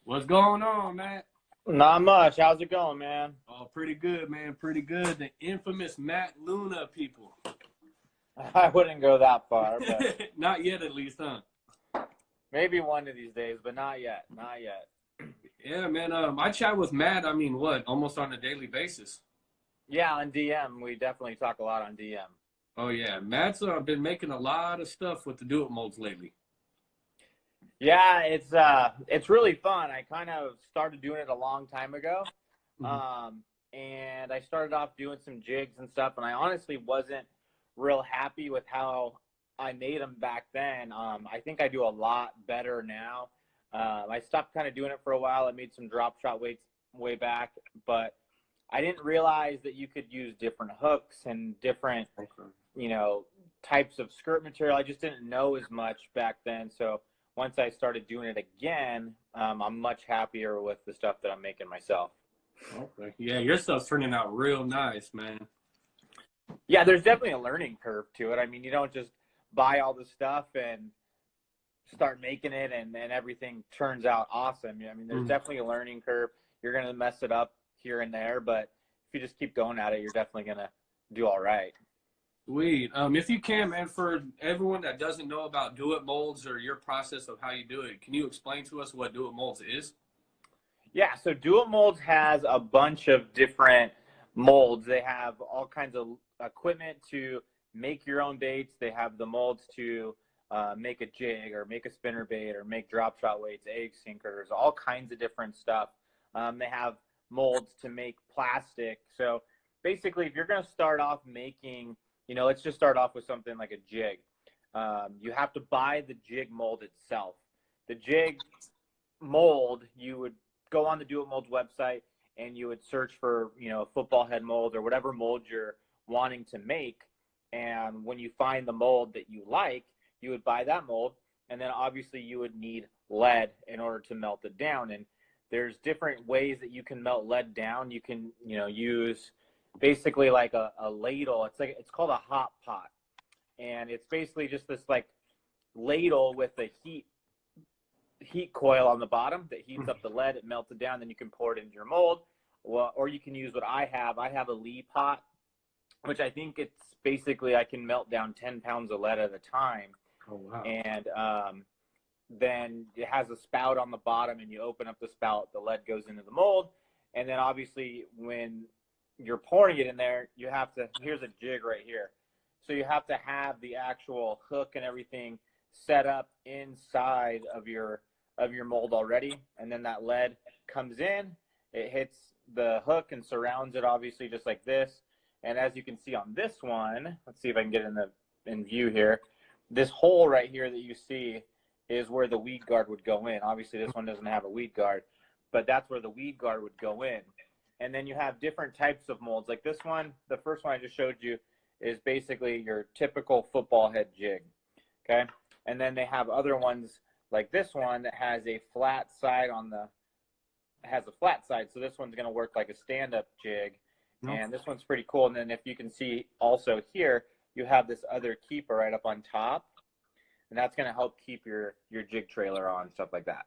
What's going on, Matt? Not much. How's it going, man? Oh, pretty good, man. Pretty good. The infamous Matt Luna people. I wouldn't go that far, but Not yet, at least, huh? maybe one of these days, but not yet. Not yet. Yeah, man. I chat with Matt. I mean, almost on a daily basis. Yeah, on DM, we definitely talk a lot on DM. Oh yeah, Matt's been making a lot of stuff with the do it molds lately. Yeah, it's really fun. I kind of started doing it a long time ago, and I started off doing some jigs and stuff, and I honestly wasn't real happy with how I made them back then. I think I do a lot better now. I stopped kind of doing it for a while. I made some drop shot weights way back, but I didn't realize that you could use different hooks and different, types of skirt material. I just didn't know as much back then. So once I started doing it again, I'm much happier with the stuff that I'm making myself. Okay. Yeah, your stuff's turning out real nice, man. Yeah, there's definitely a learning curve to it. I mean, you don't just buy all the stuff and start making it and everything turns out awesome. I mean, there's definitely a learning curve. You're going to mess it up here and there, but if you just keep going at it, you're definitely going to do all right. Sweet. If you can, man, for everyone that doesn't know about do it molds or your process of how you do it, can you explain to us what do it molds is? Yeah, so do it molds has a bunch of different molds. They have all kinds of equipment to make your own baits. They have the molds to make a jig or make a spinner bait or make drop shot weights, egg sinkers, all kinds of different stuff. They have molds to make plastic. So basically, if you're going to start off making, let's just start off with something like a jig. You have to buy the jig mold itself. The jig mold, you would go on the Do It Molds website and you would search for, a football head mold or whatever mold you're wanting to make. And when you find the mold that you like, you would buy that mold. And then obviously you would need lead in order to melt it down. And there's different ways that you can melt lead down. You can, use basically like a ladle. It's called a hot pot. And it's basically just this like ladle with a heat coil on the bottom that heats up the lead. It melts it down. Then you can pour it into your mold. Or you can use what I have. I have a Lee pot, which I think it's basically I can melt down 10 pounds of lead at a time. Oh, wow. And then it has a spout on the bottom, and you open up the spout, the lead goes into the mold. And then obviously when you're pouring it in there, you have to, here's a jig right here. So you have to have the actual hook and everything set up inside of your mold already. And then that lead comes in, it hits the hook and surrounds it obviously just like this. And as you can see on this one, let's see if I can get in view here. This hole right here that you see is where the weed guard would go in. Obviously this one doesn't have a weed guard, but that's where the weed guard would go in. And then you have different types of molds. Like this one, the first one I just showed you is basically your typical football head jig, okay? And then they have other ones like this one that has a flat side so this one's gonna work like a stand-up jig. And this one's pretty cool. And then if you can see also here, you have this other keeper right up on top. And that's going to help keep your jig trailer on, stuff like that.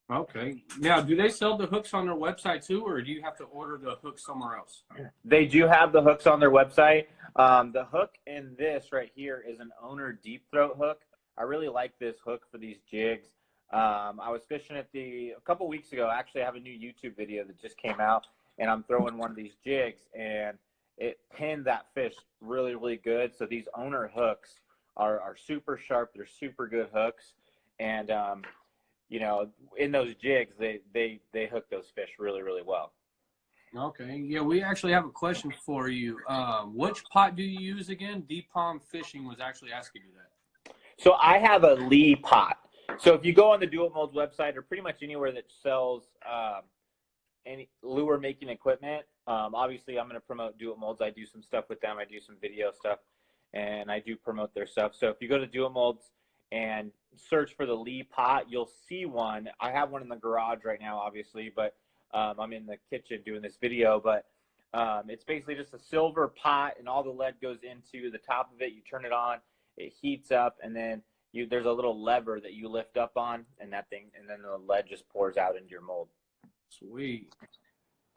Okay. Now, do they sell the hooks on their website too, or do you have to order the hooks somewhere else? They do have the hooks on their website. The hook in this right here is an owner deep throat hook. I really like this hook for these jigs. I was fishing at a couple weeks ago. Actually, I have a new YouTube video that just came out, and I'm throwing one of these jigs, and it pinned that fish really, really good. So these owner hooks are super sharp. They're super good hooks. And, in those jigs, they hook those fish really, really well. Okay. Yeah, we actually have a question for you. Which pot do you use again? Deep Pond Fishing was actually asking you that. So I have a Lee pot. So if you go on the Do It Molds website or pretty much anywhere that sells any lure making equipment, obviously I'm going to promote Do It Molds. I do some stuff with them. I do some video stuff, and I do promote their stuff. So if you go to Do It Molds and search for the Lee pot, you'll see one. I have one in the garage right now, obviously, but I'm in the kitchen doing this video. But it's basically just a silver pot, and all the lead goes into the top of it. You turn it on, it heats up, and then there's a little lever that you lift up on, and that thing, and then the lead just pours out into your mold. Sweet.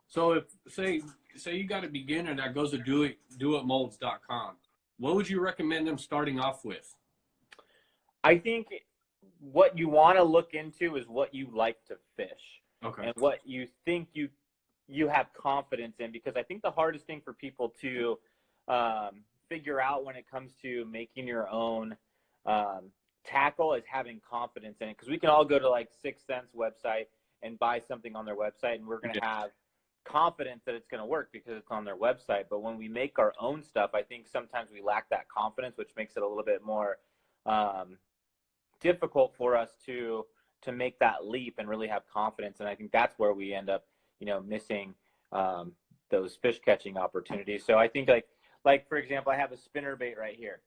So if say you got a beginner that goes to doitmolds.com, what would you recommend them starting off with? I think what you want to look into is what you like to fish, Okay. and what you think you have confidence in, because I think the hardest thing for people to figure out when it comes to making your own tackle is having confidence in it. Because we can all go to like 6th Sense website and buy something on their website, and we're going to have confidence that it's going to work because it's on their website. But when we make our own stuff, I think sometimes we lack that confidence, which makes it a little bit more difficult for us to make that leap and really have confidence. And I think that's where we end up, missing those fish catching opportunities. So I think like for example, I have a spinner bait right here.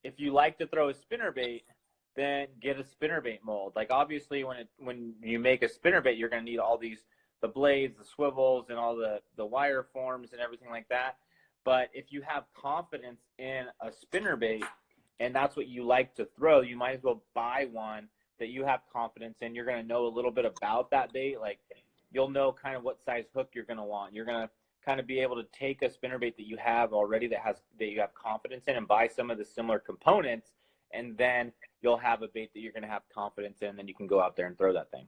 If you like to throw a spinner bait, then get a spinner bait mold. Like obviously when you make a spinner bait, you're going to need all the blades, the swivels, and all the wire forms and everything like that. But if you have confidence in a spinner bait and that's what you like to throw, you might as well buy one that you have confidence in. You're going to know a little bit about that bait. Like you'll know kind of what size hook you're going to want. You're going to kind of be able to take a spinner bait that you have already that you have confidence in and buy some of the similar components, and then you'll have a bait that you're going to have confidence in, and then you can go out there and throw that thing.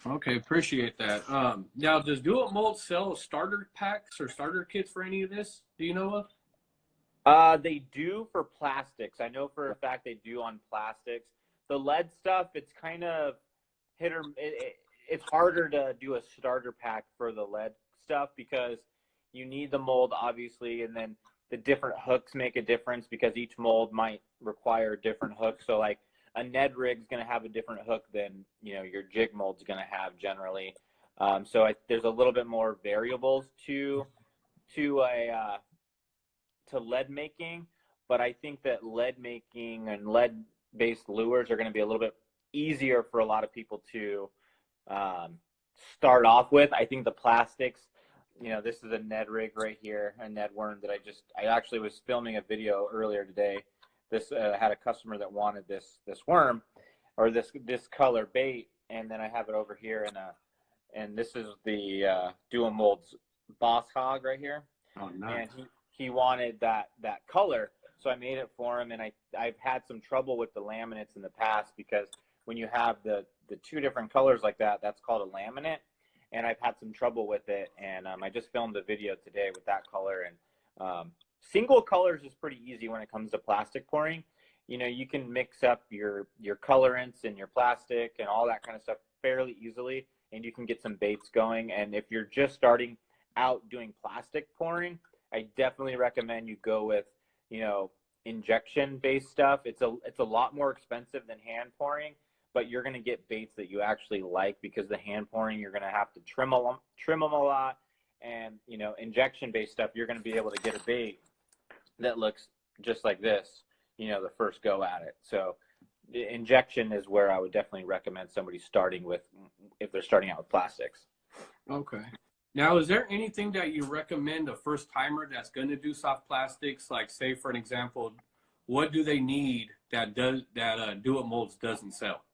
Okay, appreciate that. Now, does Do It Mold sell starter packs or starter kits for any of this? Do you know of? They do for plastics. I know for a fact they do on plastics. The lead stuff, it's kind of it's harder to do a starter pack for the lead stuff because you need the mold, obviously, and then the different hooks make a difference because each mold might require different hooks. So like a Ned rig's going to have a different hook than your jig mold's going to have generally. So there's a little bit more variables to lead making, but I think that lead making and lead based lures are going to be a little bit easier for a lot of people to start off with. I think the plastics, this is a Ned rig right here, a Ned worm that I actually was filming a video earlier today. This had a customer that wanted this worm or this color bait, and then I have it over here and this is the Do It Mold's Boss Hog right here. Oh, nice. And he wanted that color, so I made it for him. And I've had some trouble with the laminates in the past because when you have the two different colors like that, that's called a laminate, and I've had some trouble with it. And I just filmed a video today with that color. And single colors is pretty easy when it comes to plastic pouring. You can mix up your colorants and your plastic and all that kind of stuff fairly easily, and you can get some baits going. And if you're just starting out doing plastic pouring, I definitely recommend you go with, injection based stuff. It's a lot more expensive than hand pouring, but you're going to get baits that you actually like, because the hand pouring, you're going to have to trim them a lot. And, injection based stuff, you're going to be able to get a bait that looks just like this, the first go at it. So injection is where I would definitely recommend somebody starting with if they're starting out with plastics. Okay. Now, is there anything that you recommend a first timer that's going to do soft plastics? Like, say for an example, what do they need that Do It Molds doesn't sell?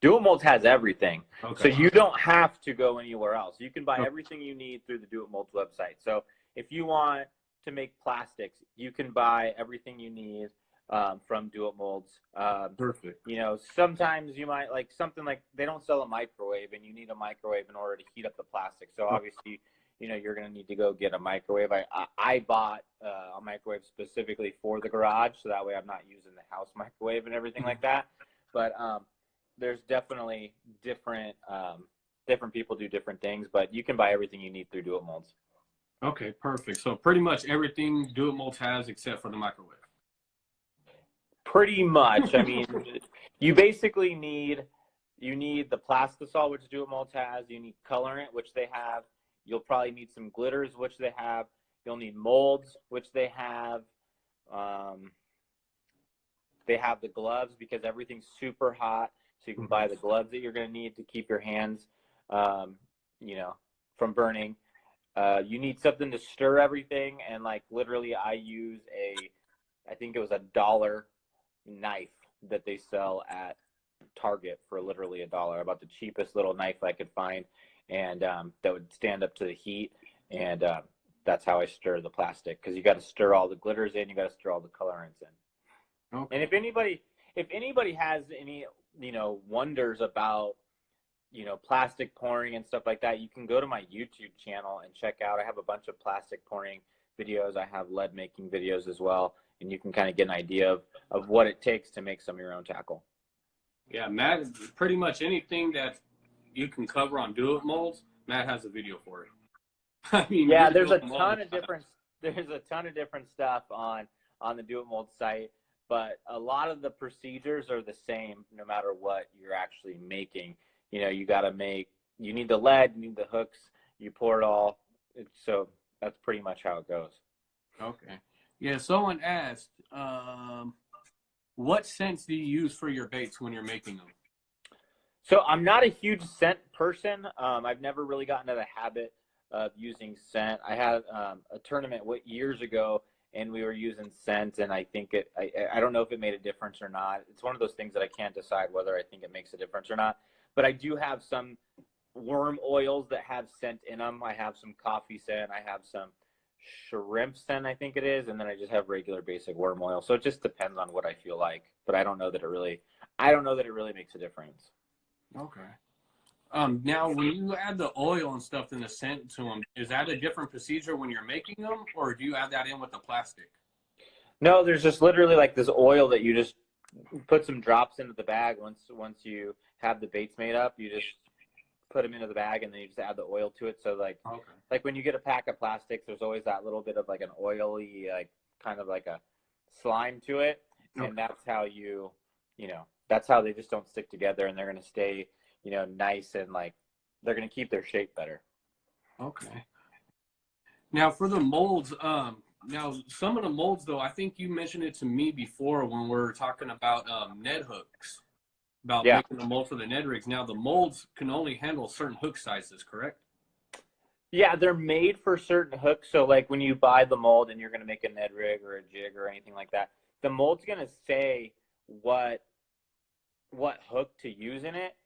Do It Molds has everything. Okay. So you don't have to go anywhere else. You can buy everything you need through the Do It Molds website. So if you want to make plastics, you can buy everything you need from Do It Molds. Perfect. Sometimes you might like something like they don't sell a microwave, and you need a microwave in order to heat up the plastic. So obviously, you're going to need to go get a microwave. I bought a microwave specifically for the garage, so that way I'm not using the house microwave and everything like that. But there's definitely different people do different things, but you can buy everything you need through Do It Molds. Okay, perfect. So pretty much everything Do It Molds has except for the microwave. Pretty much. I mean, you basically need the plastisol, which Do It Molds has. You need colorant, which they have. You'll probably need some glitters, which they have. You'll need molds, which they have. They have the gloves because everything's super hot. So you can buy the gloves that you're going to need to keep your hands, from burning. You need something to stir everything. And like literally I use I think it was $1 knife that they sell at Target for literally $1, about the cheapest little knife I could find, and that would stand up to the heat. And that's how I stir the plastic, because you got to stir all the glitters in, you got to stir all the colorants in. Okay. And if anybody has any wonders about plastic pouring and stuff like that, you can go to my YouTube channel and check out. I have a bunch of plastic pouring videos. I have lead making videos as well, and you can kind of get an idea of what it takes to make some of your own tackle. Yeah, Matt, pretty much anything that you can cover on do-it molds, Matt has a video for it. I mean, yeah, there's a ton of different stuff on the Do It Mold site, but a lot of the procedures are the same no matter what you're actually making. You need the lead, you need the hooks, you pour it all. So that's pretty much how it goes. Okay. Yeah, someone asked, what scents do you use for your baits when you're making them? So I'm not a huge scent person. I've never really gotten into the habit of using scent. I had a tournament years ago, and we were using scent, and I think I don't know if it made a difference or not. It's one of those things that I can't decide whether I think it makes a difference or not. But I do have some worm oils that have scent in them. I have some coffee scent. I have some shrimp scent, I think it is, and then I just have regular basic worm oil. So it just depends on what I feel like. But I don't know that it really makes a difference. Okay. Now, when you add the oil and stuff and the scent to them, is that a different procedure when you're making them, or do you add that in with the plastic? No, there's just literally like this oil that you just put some drops into the bag. Once you have the baits made up, you just put them into the bag, and then you just add the oil to it. So like when you get a pack of plastics, there's always that little bit of like an oily, like kind of like a slime to it. Okay. And that's how that's how they just don't stick together, and they're going to stay, nice, and like they're going to keep their shape better. Okay. Now for the molds, now some of the molds though, I think you mentioned it to me before when we were talking about Ned hooks, about making the mold for the Ned rigs. Now the molds can only handle certain hook sizes, correct? Yeah, they're made for certain hooks. So like when you buy the mold and you're going to make a Ned rig or a jig or anything like that, the mold's going to say what hook to use in it.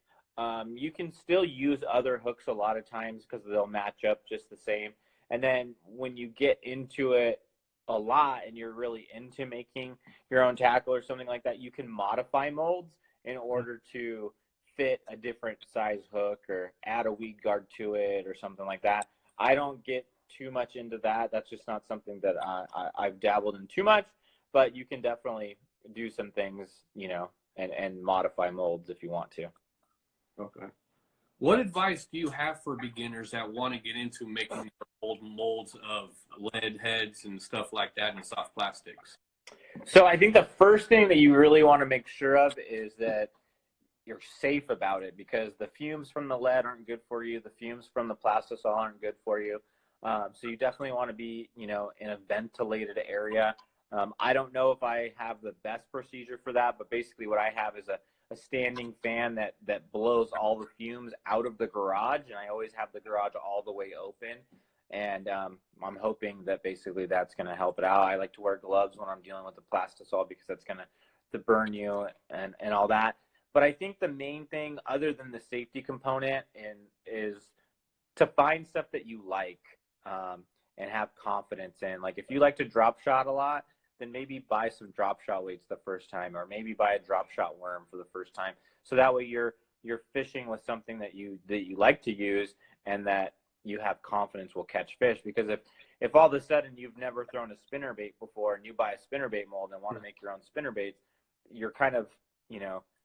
You can still use other hooks a lot of times because they'll match up just the same. And then when you get into it a lot and you're really into making your own tackle or something like that, you can modify molds in order to fit a different size hook or add a weed guard to it or something like that. I don't get too much into that. That's just not something that I've dabbled in too much, but you can definitely do some things, and modify molds if you want to. Okay. What advice do you have for beginners that want to get into making old molds of lead heads and stuff like that and soft plastics? So I think the first thing that you really want to make sure of is that you're safe about it, because the fumes from the lead aren't good for you. The fumes from the plastisol aren't good for you. So you definitely want to be, in a ventilated area. I don't know if I have the best procedure for that, but basically what I have is a standing fan that blows all the fumes out of the garage, and I always have the garage all the way open. And I'm hoping that basically that's going to help it out. I like to wear gloves when I'm dealing with the plastisol because that's going to burn you and all that. But I think the main thing, other than the safety component, is to find stuff that you like and have confidence in. Like if you like to drop shot a lot, then maybe buy some drop shot weights the first time, or maybe buy a drop shot worm for the first time. So that way you're fishing with something that you like to use and that you have confidence will catch fish. Because if all of a sudden you've never thrown a spinnerbait before and you buy a spinnerbait mold and want to make your own spinnerbaits, you're kind of,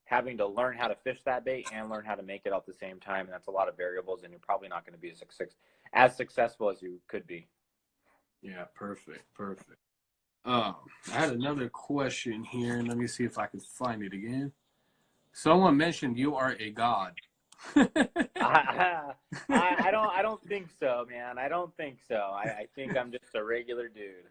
having to learn how to fish that bait and learn how to make it at the same time. And that's a lot of variables, and you're probably not going to be as successful as you could be. Yeah, perfect. I had another question here, and let me see if I can find it again. Someone mentioned you are a god. I don't think so, man. I don't think so. I think I'm just a regular dude.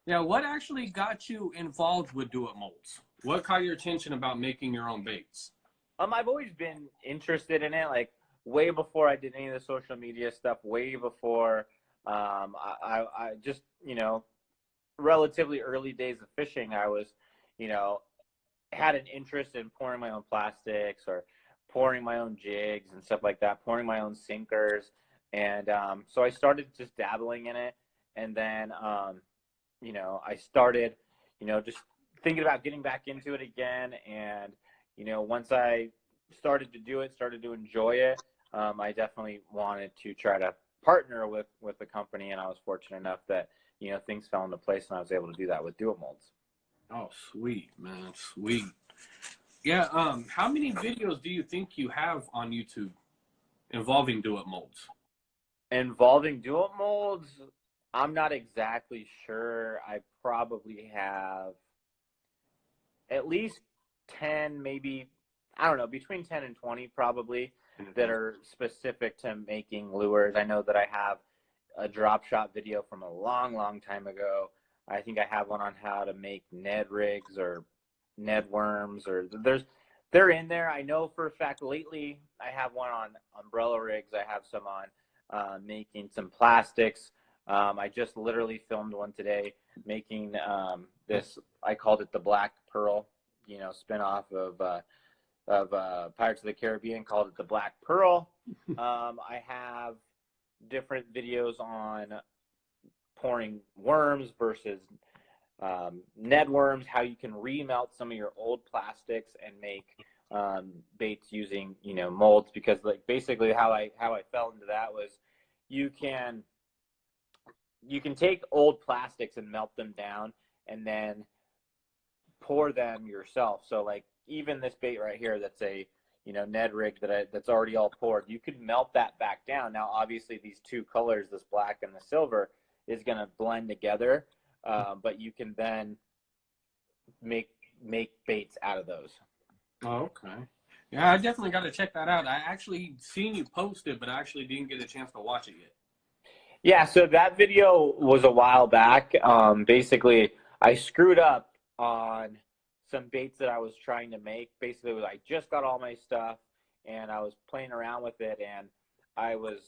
Now, what actually got you involved with Do It Molds? What caught your attention about making your own baits? I've always been interested in it, like way before I did any of the social media stuff, way before I just, relatively early days of fishing, I was, you know, had an interest in pouring my own plastics or pouring my own jigs and stuff like that, pouring my own sinkers. And so I started just dabbling in it. And then, you know, I started, you know, just thinking about getting back into it again. And, you know, once I started to do it, started to enjoy it, I definitely wanted to try to partner with the company. And I was fortunate enough that, you know, things fell into place and I was able to do that with Do It Molds. Oh, sweet, man. Sweet. Yeah. How many videos do you think you have on YouTube involving Do It Molds? Involving Do It Molds, I'm not exactly sure. I probably have at least 10, maybe, I don't know, between 10 and 20 probably that are specific to making lures. I know that I have a drop shot video from a long, long time ago. I think I have one on how to make Ned rigs or Ned worms, or they're in there. I know for a fact lately I have one on umbrella rigs. I have some on making some plastics. I just literally filmed one today making this. I called it the Black Pearl, you know, spinoff of Pirates of the Caribbean. Called it the Black Pearl. I have different videos on pouring worms versus Ned worms, how you can remelt some of your old plastics and make baits using, you know, molds. Because like basically how I fell into that was you can take old plastics and melt them down and then pour them yourself. So like even this bait right here, that's a, you know, Ned rig that's already all poured, you could melt that back down. Now obviously these two colors, this black and the silver, is going to blend together, but you can then make baits out of those. Oh, okay. Yeah, I definitely got to check that out. I actually seen you post it, but I actually didn't get a chance to watch it yet. Yeah, so that video was a while back. Basically, I screwed up on some baits that I was trying to make. Basically, I just got all my stuff, and I was playing around with it, and I was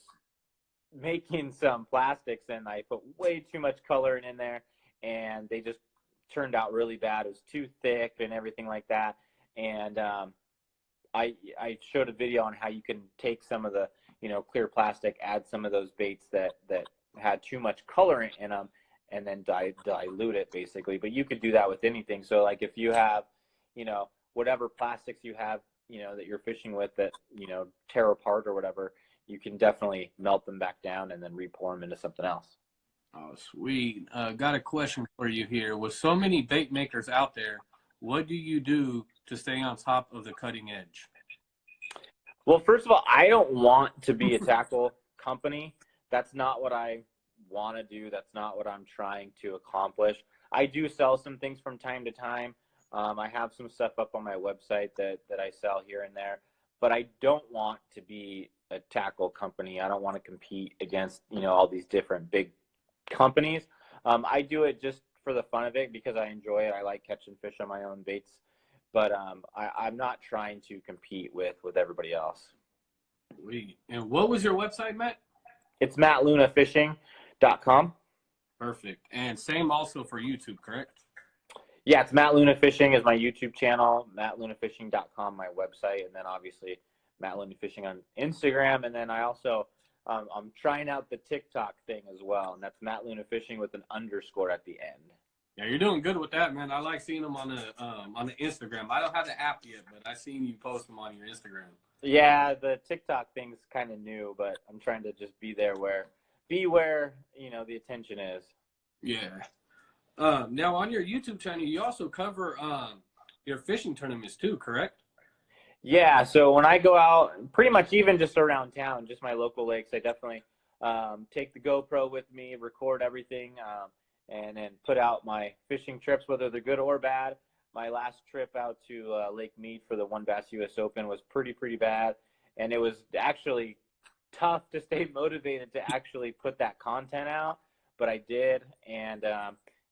making some plastics, and I put way too much coloring in there, and they just turned out really bad. It was too thick and everything like that. And I showed a video on how you can take some of the, you know, clear plastic, add some of those baits that had too much color in them, and then dilute it basically. But you could do that with anything. So like if you have, you know, whatever plastics you have, you know, that you're fishing with that, you know, tear apart or whatever, you can definitely melt them back down and then re-pour them into something else. Oh, sweet. Got a question for you here. With so many bait makers out there, what do you do to stay on top of the cutting edge? Well, first of all, I don't want to be a tackle company. That's not what I want to do. That's not what I'm trying to accomplish. I do sell some things from time to time. I have some stuff up on my website that I sell here and there, but I don't want to be a tackle company. I don't want to compete against, you know, all these different big companies. I do it just for the fun of it because I enjoy it. I like catching fish on my own baits, but I'm not trying to compete with everybody else. Sweet. And what was your website, Matt? It's mattlunafishing.com. Perfect. And same also for YouTube, correct? Yeah, it's Matt Luna Fishing is my YouTube channel, mattlunafishing.com, my website, and then obviously Matt Luna Fishing on Instagram. And then I also, I'm trying out the TikTok thing as well, and that's Matt Luna Fishing with an underscore at the end. Yeah, you're doing good with that, man. I like seeing them on the Instagram. I don't have the app yet, but I seen you post them on your Instagram. Yeah, the TikTok thing's kind of new, but I'm trying to just be where you know the attention is. Yeah. Now on your YouTube channel, you also cover your fishing tournaments too, correct? Yeah, so when I go out, pretty much even just around town, just my local lakes, I definitely take the GoPro with me, record everything, and then put out my fishing trips, whether they're good or bad. My last trip out to Lake Mead for the One Bass US Open was pretty bad, and it was actually tough to stay motivated to actually put that content out, but I did, and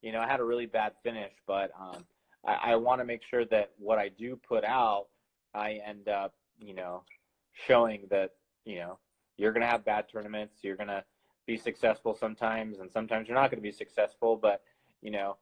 you know, I had a really bad finish, but I want to make sure that what I do put out, I end up, you know, showing that, you know, you're going to have bad tournaments, you're going to be successful sometimes, and sometimes you're not going to be successful, but you know,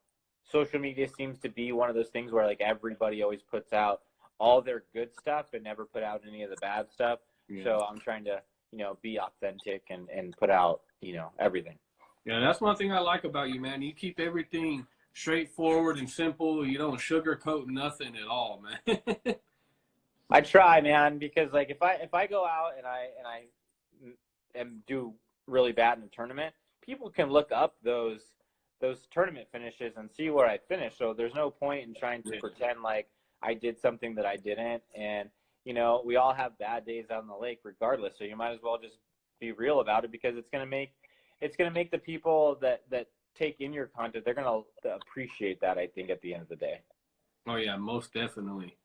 social media seems to be one of those things where like everybody always puts out all their good stuff and never put out any of the bad stuff. Yeah. So I'm trying to, you know, be authentic and put out, you know, everything. Yeah, that's one thing I like about you, man. You keep everything straightforward and simple. You don't sugarcoat nothing at all, man. I try, man, because like if I go out and I do really bad in a tournament, people can look up those tournament finishes and see where I finished. So there's no point in trying to pretend like I did something that I didn't. And you know, we all have bad days out on the lake regardless. So you might as well just be real about it, because it's gonna make the people that take in your content, they're gonna appreciate that, I think, at the end of the day. Oh yeah, most definitely.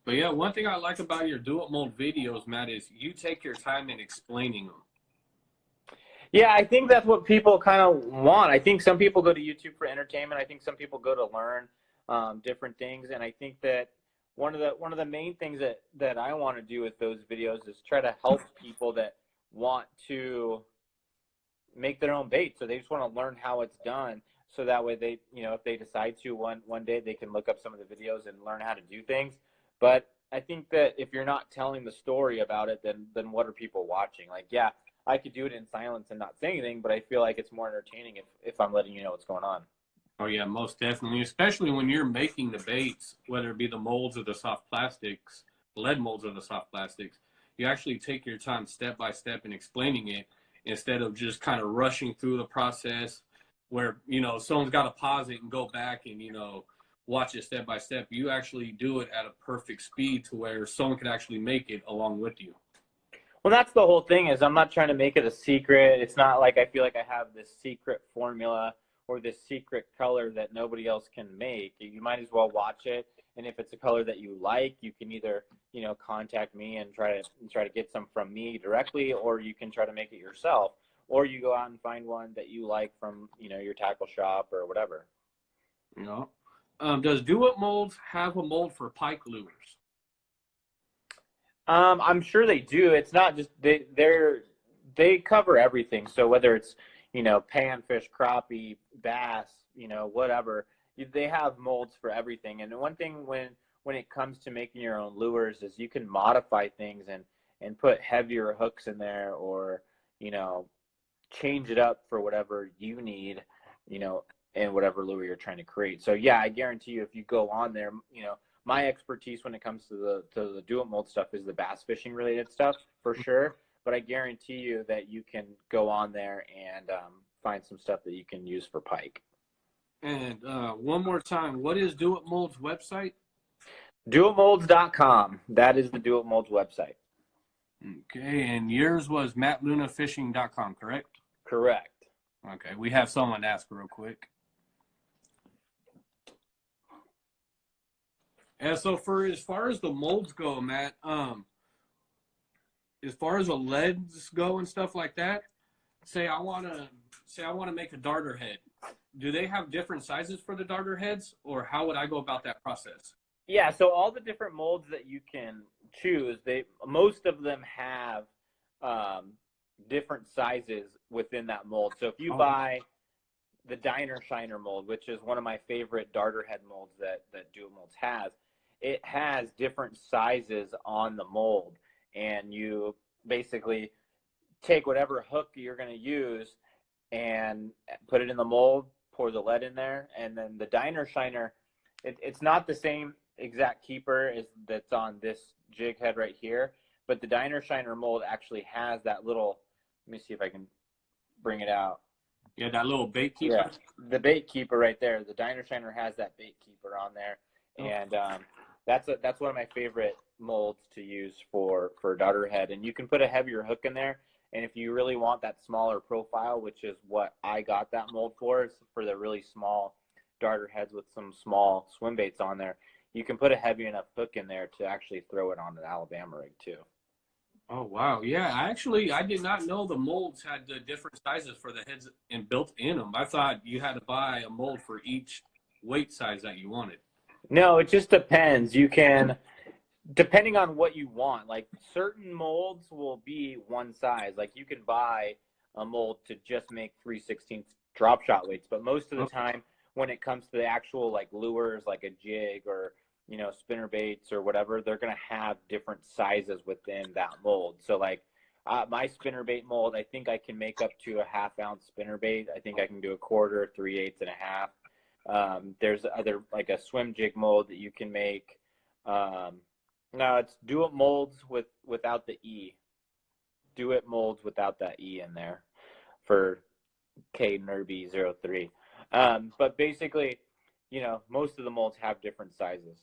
But yeah, one thing I like about your do it mold videos, Matt, is you take your time in explaining them. Yeah, I think that's what people kind of want. I think some people go to YouTube for entertainment. I think some people go to learn different things, and I think that one of the main things that I want to do with those videos is try to help people that want to make their own bait. So they just want to learn how it's done, so that way they, you know, if they decide to one day, they can look up some of the videos and learn how to do things. But I think that if you're not telling the story about it, then what are people watching? Like, yeah, I could do it in silence and not say anything, but I feel like it's more entertaining if I'm letting you know what's going on. Oh yeah, most definitely. Especially when you're making the baits, whether it be the molds or the soft plastics, lead molds or the soft plastics, you actually take your time step by step in explaining it, instead of just kind of rushing through the process where, you know, someone's got to pause it and go back and, you know, watch it step by step. You actually do it at a perfect speed to where someone could actually make it along with you. Well, that's the whole thing, is I'm not trying to make it a secret. It's not like I feel like I have this secret formula or this secret color that nobody else can make. You might as well watch it. And if it's a color that you like, you can either, you know, contact me and try to get some from me directly, or you can try to make it yourself, or you go out and find one that you like from, you know, your tackle shop or whatever. You know, does Do It Molds have a mold for pike lures? I'm sure they do. It's not just they cover everything. So whether it's, you know, panfish, crappie, bass, you know, whatever, they have molds for everything. And one thing when it comes to making your own lures is you can modify things and put heavier hooks in there, or, you know, change it up for whatever you need, you know, and whatever lure you're trying to create. So yeah, I guarantee you, if you go on there, you know, my expertise when it comes to the do it mold stuff is the bass fishing related stuff for sure. But I guarantee you that you can go on there and find some stuff that you can use for pike. And one more time, what is Do It Mold's website? DoItMolds.com. That is the Do It Molds website. Okay, and yours was mattlunafishing.com, correct? Correct. Okay, we have someone ask real quick. And so for as far as the molds go, Matt, as far as the leads go and stuff like that, say I want to make a darter head. Do they have different sizes for the darter heads, or how would I go about that process? Yeah, so all the different molds that you can choose, most of them have different sizes within that mold. So if you buy the Diner Shiner mold, which is one of my favorite darter head molds that Do It Molds has, it has different sizes on the mold, and you basically take whatever hook you're going to use and put it in the mold, pour the lead in there, and then the Diner Shiner, it's not the same exact keeper as that's on this jig head right here, but the Diner Shiner mold actually has that little, let me see if I can bring it out. Yeah, that little bait keeper. Yeah, the bait keeper right there. The Diner Shiner has that bait keeper on there, and that's one of my favorite molds to use for darter head. And you can put a heavier hook in there, and if you really want that smaller profile, which is what I got that mold for, is for the really small darter heads with some small swim baits on there, you can put a heavy enough hook in there to actually throw it on an Alabama rig too. Oh, wow. Yeah, I did not know the molds had the different sizes for the heads and built in them. I thought you had to buy a mold for each weight size that you wanted. No, it just depends. You can, depending on what you want, like certain molds will be one size. Like you can buy a mold to just make 3/16 drop shot weights, but most of the time when it comes to the actual like lures, like a jig or, you know, spinner baits or whatever, they're going to have different sizes within that mold. So like my spinner bait mold, I think I can make up to a 1/2 ounce spinner bait. I think I can do a 1/4, 3/8, and a half. There's other like a swim jig mold that you can make. No, it's do it molds without the E. Do it molds without that E in there for K Nerby 03. But basically, you know, most of the molds have different sizes.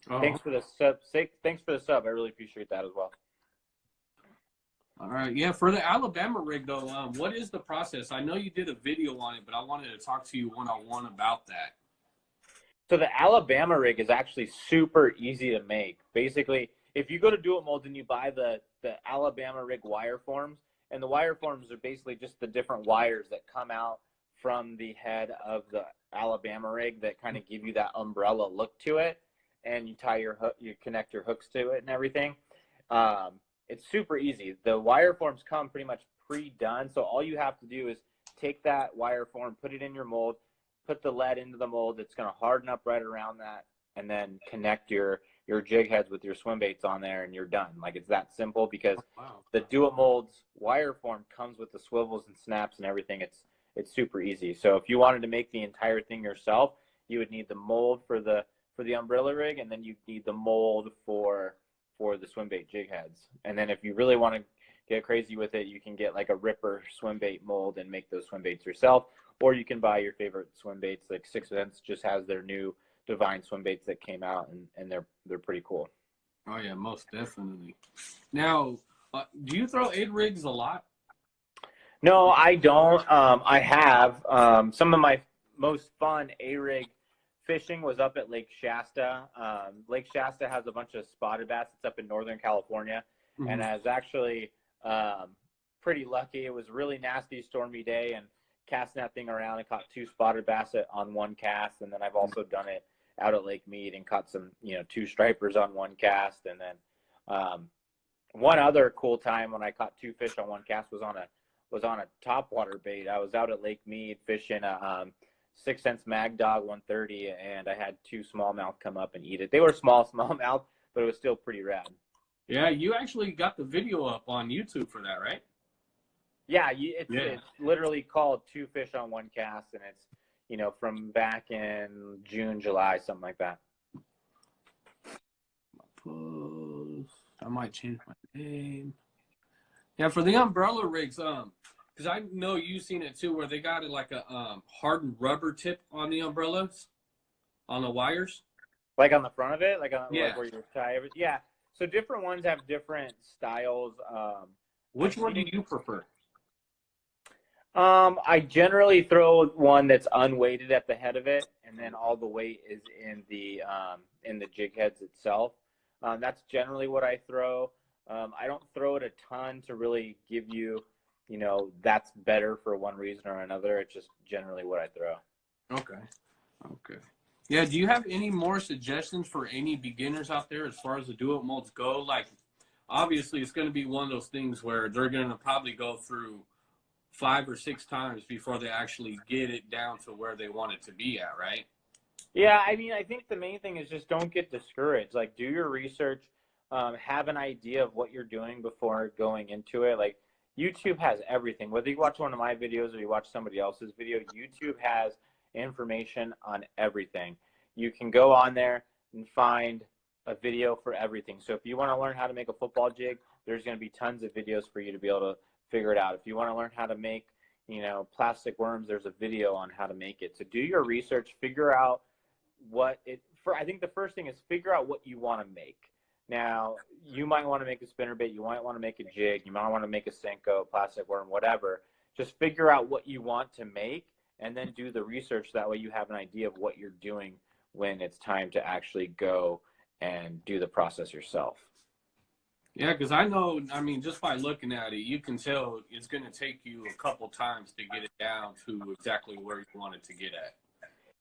Oh. Thanks for the sub. Thanks for the sub. I really appreciate that as well. All right. Yeah. For the Alabama rig, though, what is the process? I know you did a video on it, but I wanted to talk to you one-on-one about that. So the Alabama rig is actually super easy to make. Basically, if you go to Do It Molds and you buy the Alabama rig wire forms, and the wire forms are basically just the different wires that come out from the head of the Alabama rig that kind of give you that umbrella look to it, and you tie your hook, you connect your hooks to it and everything. It's super easy. The wire forms come pretty much pre-done, so all you have to do is take that wire form, put it in your mold, put the lead into the mold. It's going to harden up right around that, and then connect your jig heads with your swim baits on there, and you're done. Like, it's that simple because the Do It Molds wire form comes with the swivels and snaps and everything. It's super easy. So if you wanted to make the entire thing yourself, you would need the mold for the umbrella rig, and then you need the mold for the swim bait jig heads. And then if you really want to get crazy with it, you can get like a Ripper swim bait mold and make those swim baits yourself, or you can buy your favorite swim baits. Like 6 Sense just has their new Divine swim baits that came out, and they're pretty cool. Oh yeah, most definitely. Now, do you throw 8 rigs a lot? No, I don't. I have some of my most fun A-rig fishing was up at Lake Shasta. Lake Shasta has a bunch of spotted bass. It's up in Northern California, and I was actually pretty lucky. It was a really nasty, stormy day, and casting that thing around, I caught 2 spotted bass on one cast, and then I've also done it out at Lake Mead and caught some, 2 stripers on one cast, and then one other cool time when I caught 2 fish on one cast was on a topwater bait. I was out at Lake Mead fishing a 6 Sense Mag Dog 130, and I had 2 smallmouth come up and eat it. They were smallmouth, but it was still pretty rad. Yeah, you actually got the video up on YouTube for that, right? Yeah, it's literally called 2 Fish on One Cast, and it's, from back in June, July, something like that. I might change my name. Yeah, for the umbrella rigs, because I know you've seen it too, where they got it like a hardened rubber tip on the umbrellas, on the wires. Like on the front of it, like yeah. Like where you tie everything. Yeah. So different ones have different styles. Which one do you prefer? I generally throw one that's unweighted at the head of it, and then all the weight is in the jig heads itself. That's generally what I throw. I don't throw it a ton to really give you, that's better for one reason or another. It's just generally what I throw. Okay. Yeah, do you have any more suggestions for any beginners out there as far as the Do It Molds go? Like, obviously, it's going to be one of those things where they're going to probably go through 5 or 6 times before they actually get it down to where they want it to be at, right? Yeah, I mean, I think the main thing is just don't get discouraged. Like, do your research, have an idea of what you're doing before going into it. Like, YouTube has everything. Whether you watch one of my videos or you watch somebody else's video, YouTube has information on everything. You can go on there and find a video for everything. So if you want to learn how to make a football jig, there's going to be tons of videos for you to be able to figure it out. If you want to learn how to make, plastic worms, there's a video on how to make it. So do your research, figure out I think the first thing is figure out what you want to make. Now, you might want to make a spinner bait, you might want to make a jig, you might want to make a Senko, plastic worm, whatever. Just figure out what you want to make and then do the research. That way you have an idea of what you're doing when it's time to actually go and do the process yourself. Yeah, because I know, just by looking at it, you can tell it's going to take you a couple times to get it down to exactly where you want it to get at.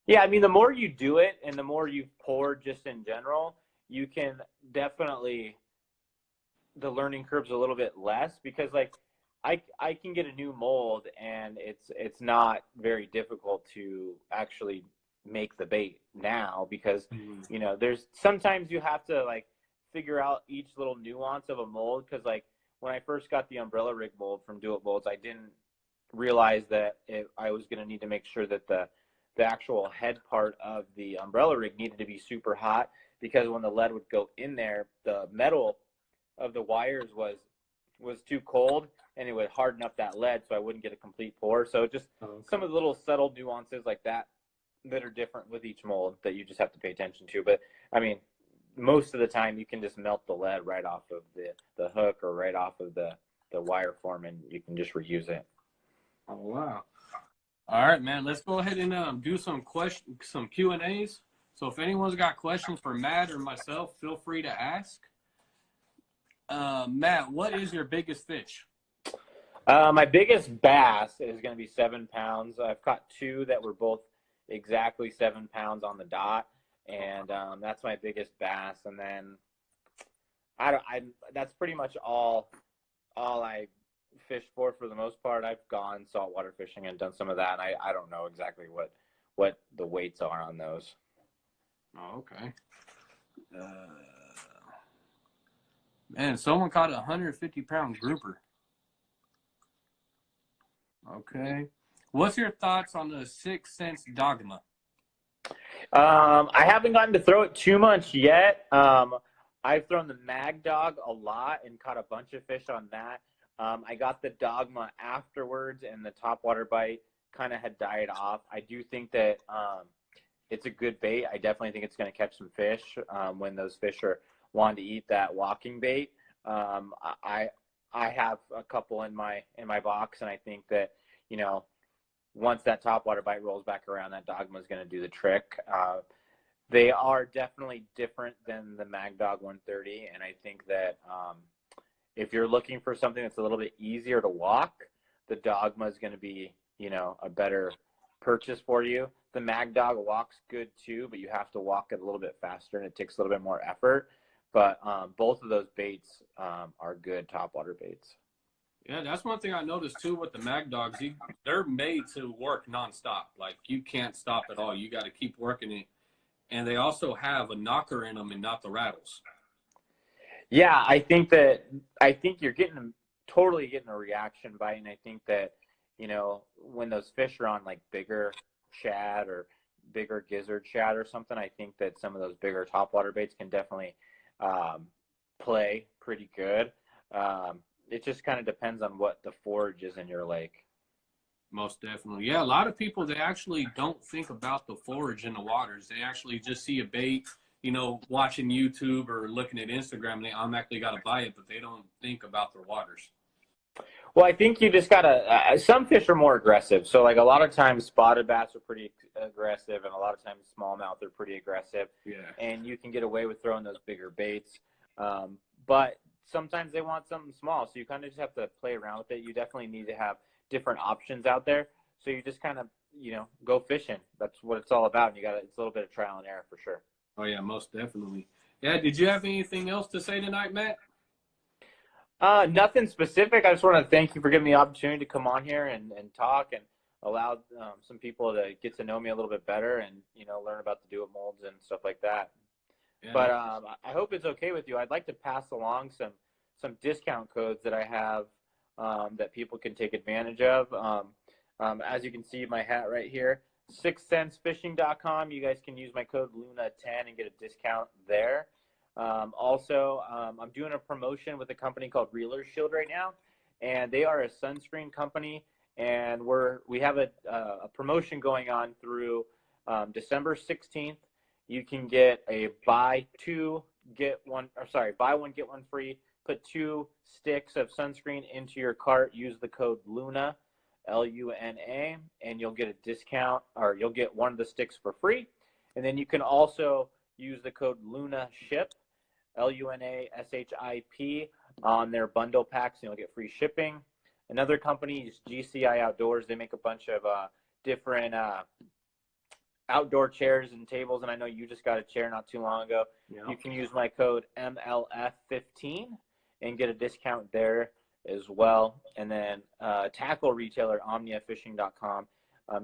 Yeah, I mean, the more you do it and the more you pour just in general, you can definitely, the learning curve's a little bit less because, like, I can get a new mold, and it's not very difficult to actually make the bait now, because there's sometimes you have to like figure out each little nuance of a mold, because like when I first got the umbrella rig mold from Do It Molds, I didn't realize that I was going to need to make sure that the actual head part of the umbrella rig needed to be super hot, because when the lead would go in there, the metal of the wires was too cold, and it would harden up that lead, so I wouldn't get a complete pour. So just some of the little subtle nuances like that are different with each mold that you just have to pay attention to. But I mean, most of the time you can just melt the lead right off of the hook or right off of the wire form, and you can just reuse it. Oh, wow. All right, man. Let's go ahead and do some Q&As. So if anyone's got questions for Matt or myself, feel free to ask. Matt, what is your biggest fish? My biggest bass is going to be 7 pounds. I've caught 2 that were both exactly 7 pounds on the dot, and that's my biggest bass. And then that's pretty much all I fished for the most part. I've gone saltwater fishing and done some of that. And I don't know exactly what the weights are on those. Oh, okay. Man, someone caught a 150-pound grouper. Okay. What's your thoughts on the 6th Sense Dogma? I haven't gotten to throw it too much yet. I've thrown the Mag Dog a lot and caught a bunch of fish on that. I got the Dogma afterwards, and the topwater bite kind of had died off. I do think that it's a good bait. I definitely think it's going to catch some fish when those fish are wanting to eat that walking bait. I have a couple in my box, and I think that once that topwater bite rolls back around, that Dogma is going to do the trick. They are definitely different than the Mag Dog 130, and I think that if you're looking for something that's a little bit easier to walk, the Dogma is going to be a better purchase for you. The Mag Dog walks good too, but you have to walk it a little bit faster, and it takes a little bit more effort. But both of those baits are good topwater baits. Yeah, that's one thing I noticed too with the Mag Dogs. They're made to work nonstop. Like, you can't stop at all. You got to keep working it. And they also have a knocker in them and not the rattles. Yeah, I think you're totally getting a reaction bite, and I think that when those fish are on like bigger shad or bigger gizzard shad or something, I think that some of those bigger topwater baits can definitely play pretty good. It just kind of depends on what the forage is in your lake. Most definitely. Yeah, a lot of people, they actually don't think about the forage in the waters. They actually just see a bait, watching YouTube or looking at Instagram, and they automatically got to buy it, but they don't think about their waters. Well, I think you just got to some fish are more aggressive. So, like, a lot of times spotted bass are pretty aggressive, and a lot of times smallmouth are pretty aggressive. Yeah. And you can get away with throwing those bigger baits. But sometimes they want something small, so you kind of just have to play around with it. You definitely need to have different options out there. So you just kind of, go fishing. That's what it's all about. And it's a little bit of trial and error for sure. Oh, yeah, most definitely. Yeah, did you have anything else to say tonight, Matt? Nothing specific. I just want to thank you for giving me the opportunity to come on here and talk and allow some people to get to know me a little bit better and, learn about the Do It Molds and stuff like that. Yeah. But I hope it's okay with you. I'd like to pass along some discount codes that I have that people can take advantage of. As you can see, my hat right here, 6centsfishing.com. You guys can use my code LUNA10 and get a discount there. Also, I'm doing a promotion with a company called Reeler's Shield right now, and they are a sunscreen company, and we have a promotion going on through December 16th. You can get a buy one get one free. Put 2 sticks of sunscreen into your cart. Use the code LUNA, LUNA, and you'll get a discount, or you'll get one of the sticks for free. And then you can also use the code LUNASHIP, LUNASHIP, on their bundle packs, and you'll get free shipping. Another company is GCI Outdoors. They make a bunch of different outdoor chairs and tables, and I know you just got a chair not too long ago. Yeah. You can use my code MLF15 and get a discount there as well. And then tackle retailer, omniafishing.com.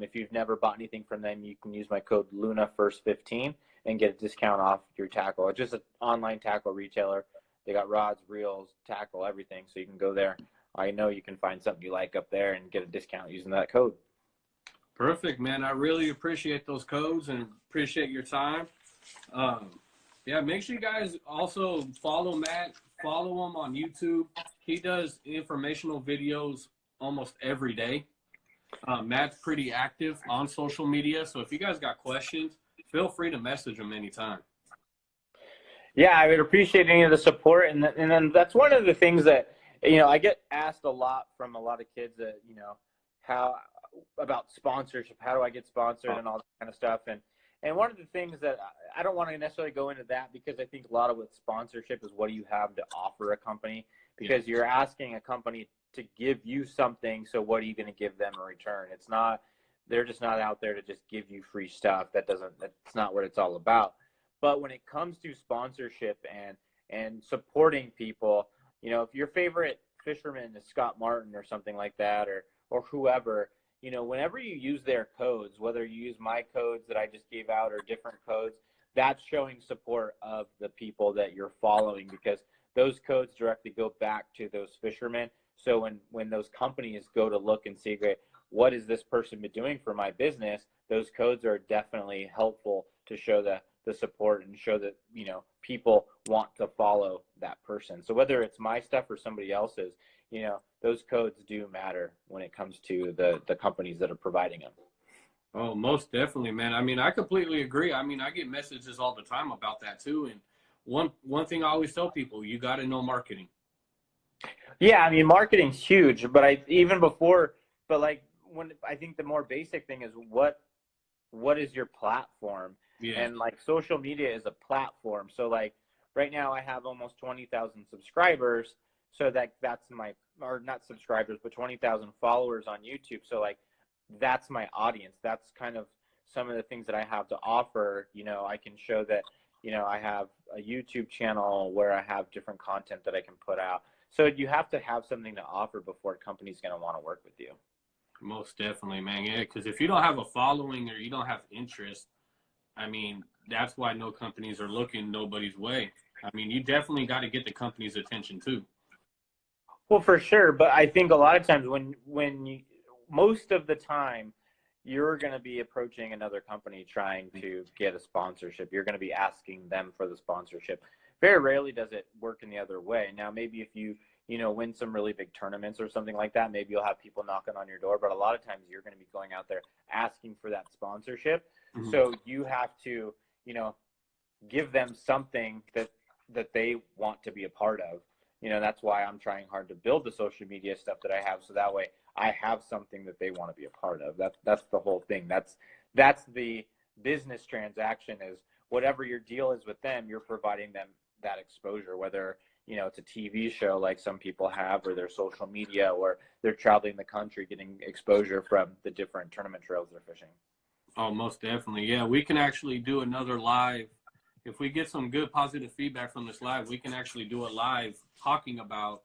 If you've never bought anything from them, you can use my code LUNAFIRST15 and get a discount off your tackle. It's just an online tackle retailer. They got rods, reels, tackle, everything. So you can go there. I know you can find something you like up there and get a discount using that code. Perfect, man. I really appreciate those codes and appreciate your time. Yeah, make sure you guys also follow Matt. Follow him on YouTube. He does informational videos almost every day. Matt's pretty active on social media, so if you guys got questions, feel free to message him anytime. Yeah, I would appreciate any of the support. And then that's one of the things that, I get asked a lot from a lot of kids that, how about sponsorship, how do I get sponsored and all that kind of stuff. And one of the things that I don't want to necessarily go into that, because I think a lot of with sponsorship is what do you have to offer a company, because you're asking a company to give you something. So what are you going to give them in return? It's not, they're just not out there to just give you free stuff. That's not what it's all about. But when it comes to sponsorship and supporting people, if your favorite fisherman is Scott Martin or something like that, or whoever, whenever you use their codes, whether you use my codes that I just gave out or different codes, that's showing support of the people that you're following, because those codes directly go back to those fishermen. So when those companies go to look and see, great, what has this person been doing for my business? Those codes are definitely helpful to show the support and show that, people want to follow that person. So whether it's my stuff or somebody else's, those codes do matter when it comes to the companies that are providing them. Oh, most definitely, man. I mean, I completely agree. I mean, I get messages all the time about that too. And one thing I always tell people, you got to know marketing. Yeah, I mean, marketing's huge, but when I think the more basic thing is what is your platform? Yeah. And like social media is a platform. So like right now I have almost 20,000 subscribers. So that's or not subscribers, but 20,000 followers on YouTube. So like, that's my audience. That's kind of some of the things that I have to offer. I can show that, I have a YouTube channel where I have different content that I can put out. So you have to have something to offer before a company's going to want to work with you. Most definitely, man. Yeah, because if you don't have a following or you don't have interest, I mean, that's why no companies are looking nobody's way. I mean, you definitely got to get the company's attention too. Well, for sure. But I think a lot of times most of the time, you're going to be approaching another company trying to get a sponsorship. You're going to be asking them for the sponsorship. Very rarely does it work in the other way. Now, maybe if you win some really big tournaments or something like that, maybe you'll have people knocking on your door. But a lot of times you're going to be going out there asking for that sponsorship. Mm-hmm. So you have to, give them something that they want to be a part of. That's why I'm trying hard to build the social media stuff that I have. So that way I have something that they want to be a part of. That's the whole thing. That's the business transaction, is whatever your deal is with them, you're providing them that exposure, whether, it's a TV show like some people have, or their social media, or they're traveling the country getting exposure from the different tournament trails they're fishing. Oh, most definitely. Yeah, we can actually do another live. If we get some good positive feedback from this live, we can actually do a live talking about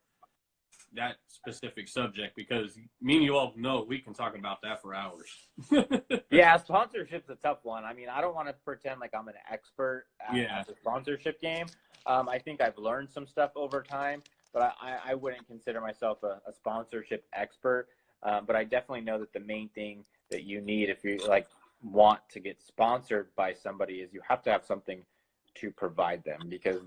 that specific subject, because me and you all know we can talk about that for hours. Yeah, sponsorship's a tough one. I mean, I don't want to pretend like I'm an expert at the sponsorship game. I think I've learned some stuff over time, but I wouldn't consider myself a sponsorship expert. But I definitely know that the main thing that you need if you want to get sponsored by somebody is you have to have something to provide them, because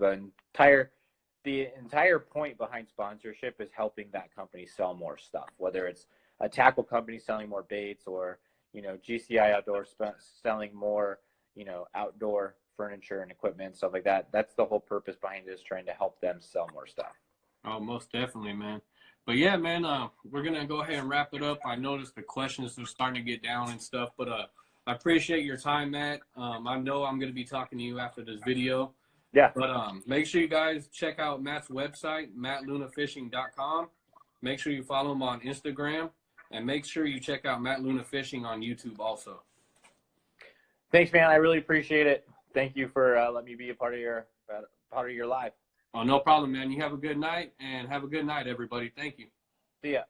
the entire point behind sponsorship is helping that company sell more stuff, whether it's a tackle company selling more baits, or GCI Outdoor selling more outdoor furniture and equipment, stuff like that. That's the whole purpose behind it, is trying to help them sell more stuff. Oh, most definitely, man. But yeah, man, we're gonna go ahead and wrap it up. I noticed the questions are starting to get down and stuff, but I appreciate your time, Matt. I know I'm gonna be talking to you after this video. Yeah. But make sure you guys check out Matt's website, mattlunafishing.com. Make sure you follow him on Instagram, and make sure you check out Matt Luna Fishing on YouTube also. Thanks, man. I really appreciate it. Thank you for letting me be a part of your live. Oh, no problem, man. You have a good night, and have a good night, everybody. Thank you. See ya.